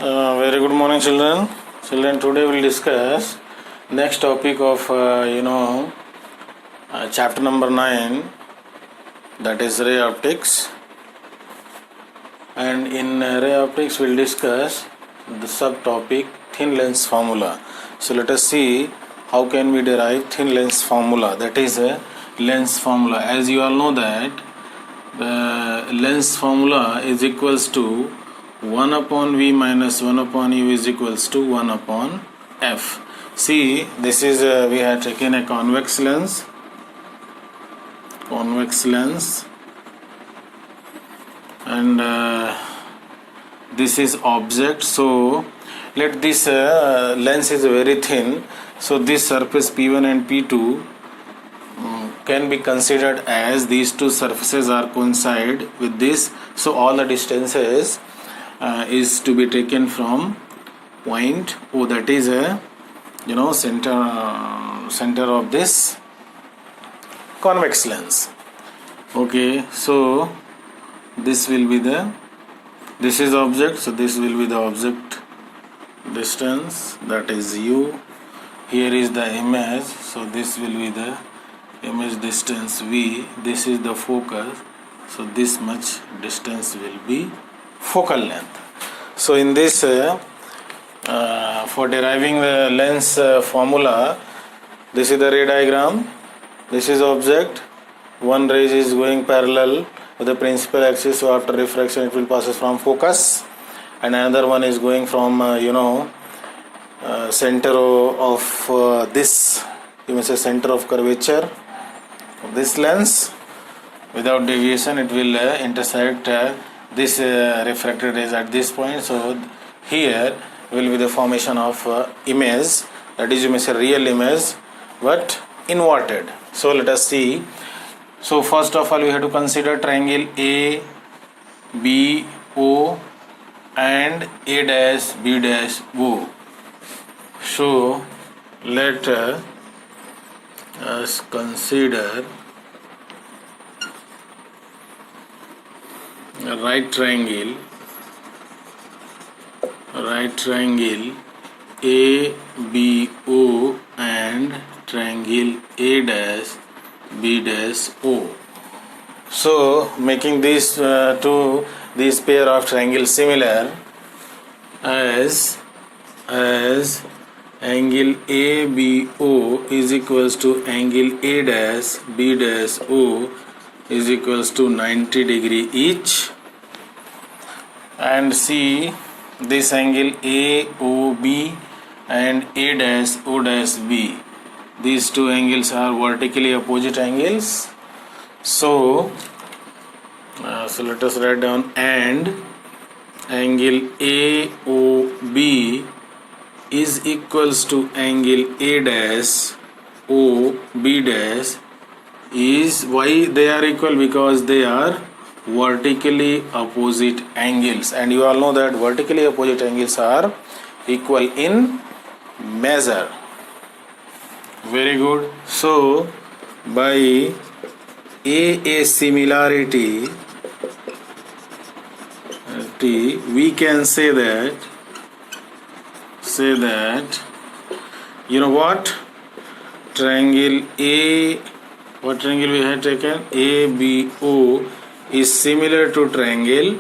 Very good morning, children. Children, today we'll discuss next topic of chapter number 9, that is ray optics. And in ray optics we'll discuss the subtopic thin lens formula. So let us see how can we derive thin lens formula, that is a lens formula. As you all know that the lens formula is equals to 1 upon V minus 1 upon U is equals to 1 upon F. See, this is we have taken a convex lens, and this is object. So let this lens is very thin, so this surface P1 and P2 can be considered as these two surfaces are coincide with this. So all the distances is to be taken from point O, that is a center of this convex lens. Okay, so this will be this is object, so this will be the object distance, that is U. Here is the image, so this will be the image distance V. This is the focus, so this much distance will be focal length. So in this for deriving the lens formula, this is the ray diagram, this is object, one ray is going parallel with the principal axis, so after refraction it will passes from focus, and another one is going from center of this, you may say center of curvature of this lens. Without deviation it will intersect this refracted rays at this point. So here will be the formation of image, that is you may say real image but inverted. So let us see. So first of all we have to consider triangle A, B, O and A dash, B dash, O. So let us consider a right triangle A, B, O and triangle A dash, B dash, O. So making these these pair of triangles similar as angle ABO is equals to angle A dash B dash O is equals to 90 degree each, and see this angle AOB and A dash O dash B, these two angles are vertically opposite angles. So let us write down, and angle AOB is equals to angle A dash O B dash. Is why they are equal? Because they are vertically opposite angles, and you all know that vertically opposite angles are equal in measure. Very good. So by a similarity we can say that you know what, triangle A, what triangle we have taken, ABO is similar to triangle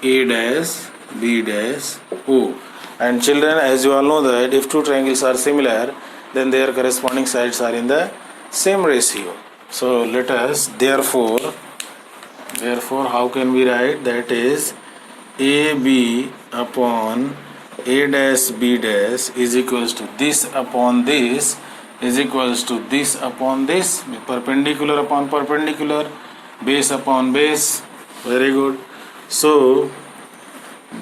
A dash B dash O. And children, as you all know that if two triangles are similar, then their corresponding sides are in the same ratio. So let us therefore how can we write, that is AB upon A dash B dash is equals to this upon this is equals to this upon this, perpendicular upon perpendicular, base upon base. Very good. So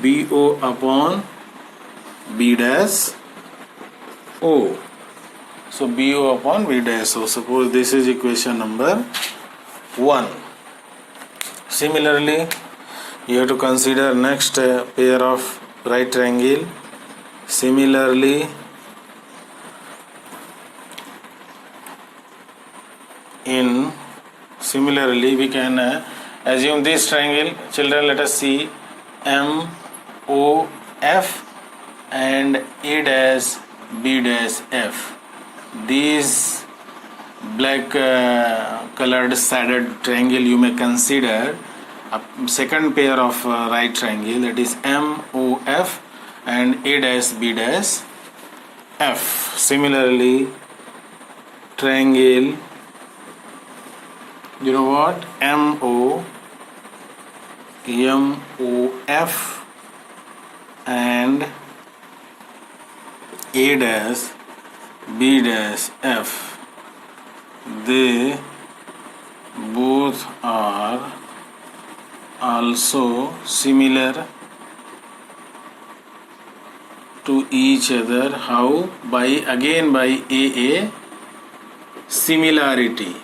BO upon B dash O. So BO upon B dash O. Suppose this is equation number 1. Similarly, you have to consider next pair of right triangle. Similarly, we can assume this triangle. Children, let us see MOP F and A dash B dash F. These black colored shaded triangle you may consider a second pair of right triangle, that is MOF and A dash B dash F. Similarly, triangle, you know what, MOF and A dash B dash F, they both are also similar to each other. How? By a similarity.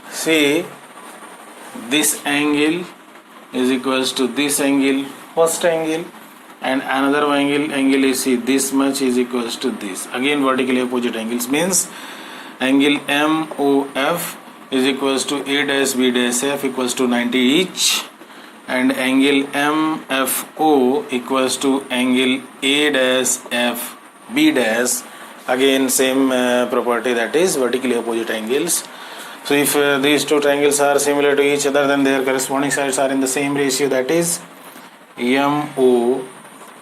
See, this angle is equals to this angle, first angle, and another angle is, see, this much is equals to this. Again vertically opposite angles, means angle MOF is equals to A dash B dash F equals to 90 each, and angle MFO equals to angle A dash F B dash, again same property, that is vertically opposite angles. So if these two triangles are similar to each other, then their corresponding sides are in the same ratio, that is MO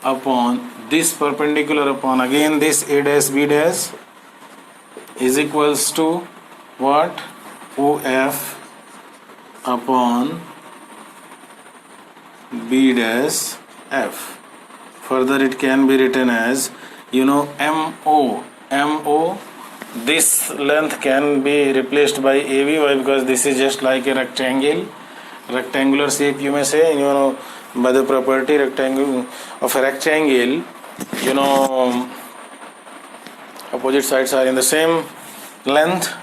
upon this perpendicular upon again this A dash B dash is equals to what? OF upon B dash F. Further it can be written as, MO. This length can be replaced by AB. Why? Because this is just like a rectangular shape, you may say, by the property rectangle of a rectangle, opposite sides are in the same length.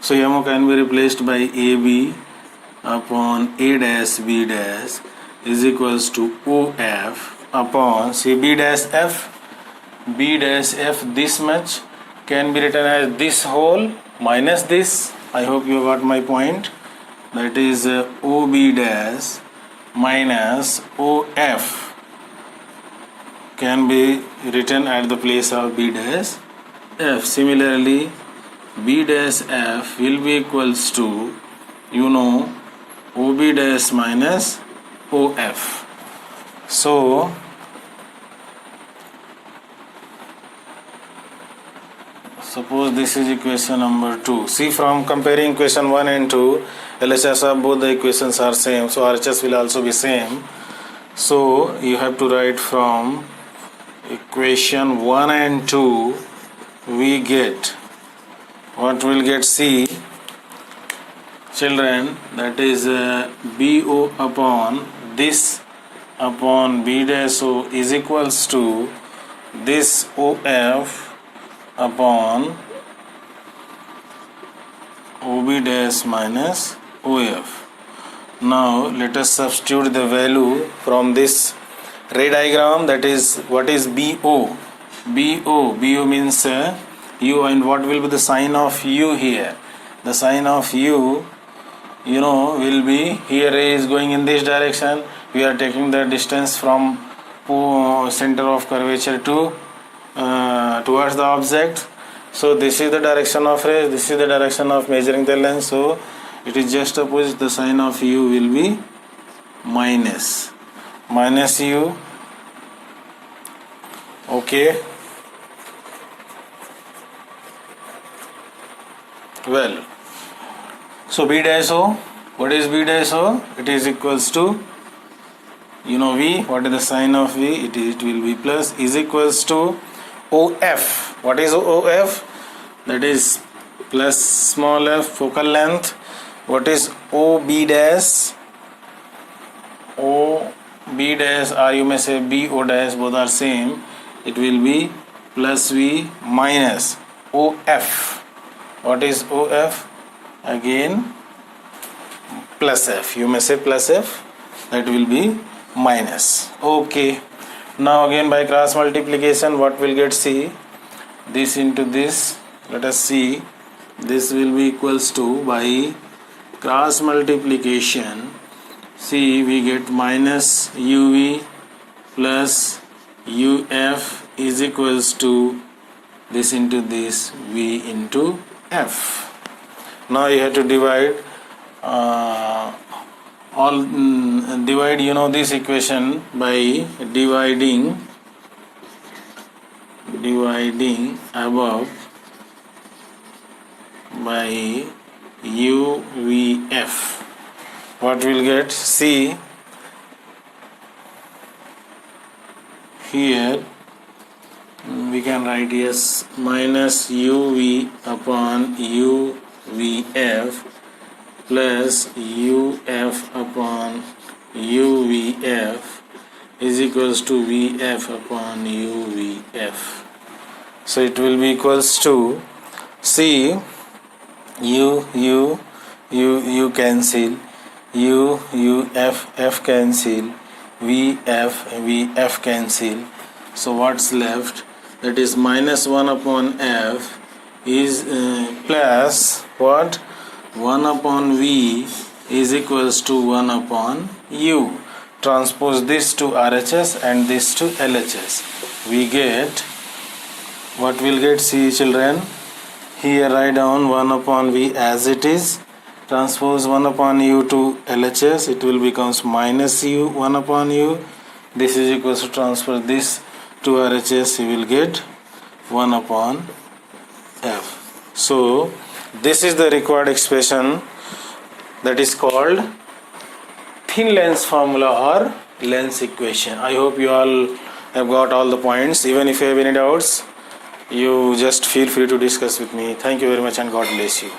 So MO can be replaced by AB upon A dash B dash is equals to OF upon, see, B dash F. This much can be written as this whole minus this. I hope you got my point. That is OB dash minus OF can be written at the place of B dash F. Similarly, B dash F will be equals to, OB dash minus OF. So, suppose this is equation number 2. See, from comparing equation 1 and 2, LHS of both the equations are same, so RHS will also be same. So you have to write from equation 1 and 2, we get, what we'll get, see, children, that is BO upon this upon B dash O is equals to this OF upon OB dash minus OF. Now let us substitute the value from this ray diagram, that is, what is BO? BO means U, and what will be the sign of U here? The sign of U, will be, here ray is going in this direction, we are taking the distance from center of curvature to towards the object. So this is the direction of ray, this is the direction of measuring the length, so it is just opposite. The sign of U will be minus U. Okay, well, so B dash O, what is B dash O? It is equals to, V, what is the sign of V? It will be plus, is equals to OF. What is OF? That is plus small f, focal length. What is OB dash? OB dash, or you may say BO dash, both are same. It will be plus V minus OF. What is OF? Again plus F. You may say plus F. That will be minus. Okay. Now again by cross multiplication, what will get? See, this into this. Let us see. This will be equals to, by cross multiplication, see, we get minus UV plus UF is equals to this into this V into F. Now you have to divide divide this equation by dividing above by UVF. What we'll get? See here, we can write yes, minus UV upon UVF plus UF upon UVF is equals to VF upon UVF. So it will be equals to, see, U cancel, F cancel, VF cancel. So what's left? That is minus 1 upon F is plus what? 1 upon V is equals to 1 upon U. Transpose this to RHS and this to LHS. We get, what we'll get? See children, here write down 1 upon V as it is. Transpose 1 upon U to LHS, it will becomes minus U 1 upon U. This is equals to, transfer this to RHS, you will get 1 upon F. So this is the required expression, that is called thin lens formula or lens equation. I hope you all have got all the points. Even if you have any doubts, you just feel free to discuss with me. Thank you very much and God bless you.